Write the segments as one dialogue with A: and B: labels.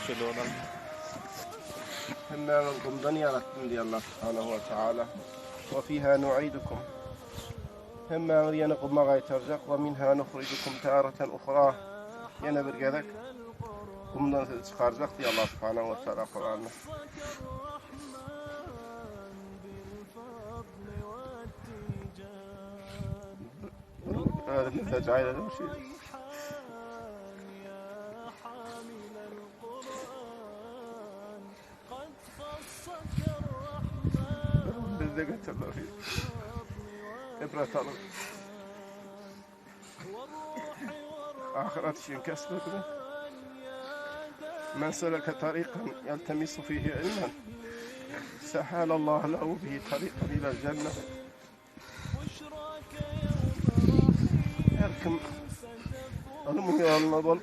A: يفصلون
B: إنا منكم دنيا لكم دي الله سبحانه وتعالى وفيها نعيدكم هما مرينكم ما غاية ترزق ومنها نخرجكم تارة أخرى ينبر جذك ومن تخرجك دي الله سبحانه وتعالى قرآن هذا مثل جايلة المشي بالذكة الله فيه إبرة طلب آخرات شيء كسبك من سلك طريقا يلتمس فيه علما سهل الله له به طريقا إلى الجنة يركم الميال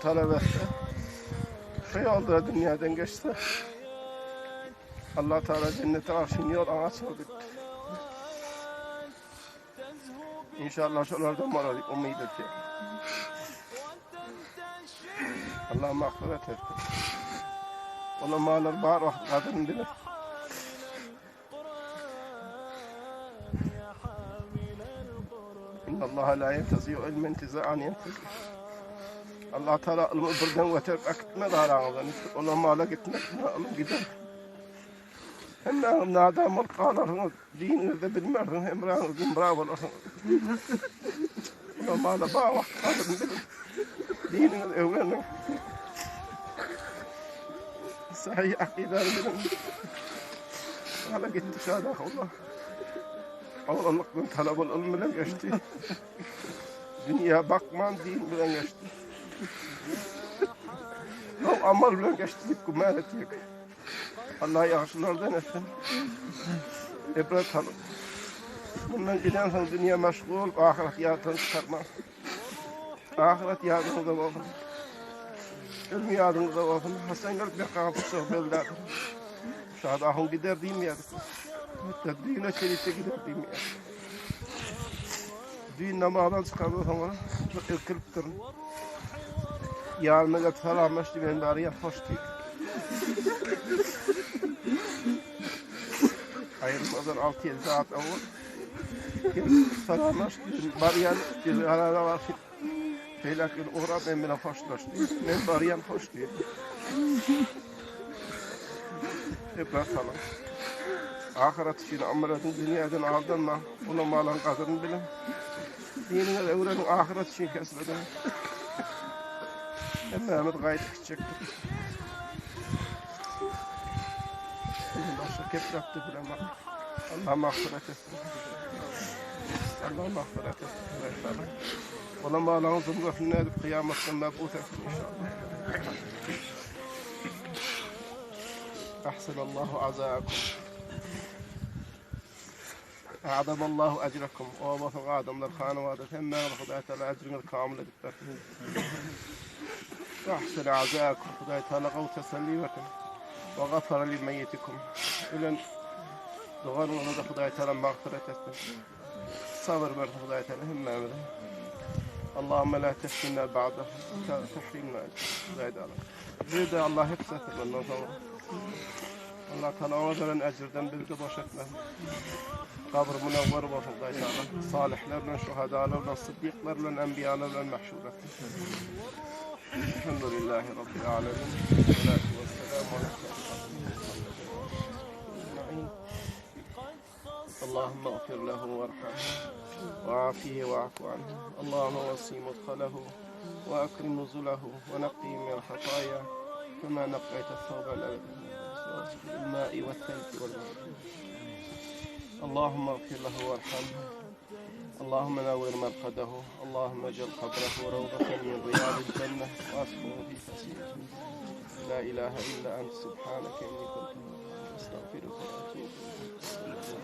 B: talebesi şey oldu dünyadan geçti. Allah Teala cennete aşınıyor açıldı. İnşallah şunlardan varalik umid etti. Allah mağfiret etti. Ulemalar var vakit kadın bilir. İnna Allah la yentezî'u ilmen intizâ'an yentezî. Allah Teala ilmi birden veterip akıtma darağından. Ulemalar gitmek alım gider. Hem nâdâ mılkâlarını dininizi bilmezsin. Hem râhınızın bravo olasın. Ulemalar bağ vakit kadın bilir. Dininizi evlenin. Sahih akideleri bilin. Hala gitti şahada Allah. Allah'lıktan talabul ilm bilen geçti. Dünya bakman din bilen geçti. Yav amal bilen geçti. Kumalet yek. Allah yaxşılardan etsin. İbret alın. Bundan gidersen dünya meşgul, ahiret yadını çıkarmaz. Ahiret yadınıza olsun. Ilmi yadınıza olsun. Hasan gelip bir kapısı beldadır. Şahada ahın gider diyeyim ya. Düğüne çelite gider diyeyim ya. Düğün namazdan çıkardığı sonra ırkılıp durun. Yarına gelip selamlaştı ben bari ya hoş değil. Ayrılmadan 6-7 saat avval selamlaştı. Bari ya arada var. Lakin uğrab ben bile hoşlaştı. Ben bari ya hoş değil. İbret alın. Ahiret için ameletini dünyadan aldanma. Ona malın kadrini bilin. Dinine öğrenin ahiret için kesmedin. Mehmet gayet küçüktür. Başka keprattı bilemem. Allah mağfiret etsin. Allah mağfiret etsin. Ola malın zımrafını edip kıyametten mebut etsin inşallah. Ahsenallahu azâkum. أعظم الله أجركم ووفق آدم للخانة وتتم خداية الأجر الكامل للتفهيم وأحسن أعزائكم خداية لغو تسليمكم وغفر لميتكم إلى دغان ونضى خداية مغفرة صبر من خداية الهمة اللهم لا تفتنا بعده تحرمنا زايد على زيد الله يبسط من نظر Allah Teala onların ecirden bilgi boşetmez. Kabr münevver olsun dayılarla. Salihlerle, şuhadalarla, sıddıklarla, enbiyalarla mahşur etsin. Elhamdülillahi Rabbil alemin. Salatu vesselamu aleyhi. اللهم اغفر له وارحمه وعافيه واعف عنه اللهم وسع مدخله واكرم نزله ونقيه من الخطايا كما نقيت الثوب الابيض بالماء والثلج والبرد اللهم اغفر له وارحمه اللهم نور مرقده اللهم اجعل قبره روضة من رياض الجنة واسكنه في فسيح لا اله الا انت سبحانك اني كنت استغفرك واتوب اليك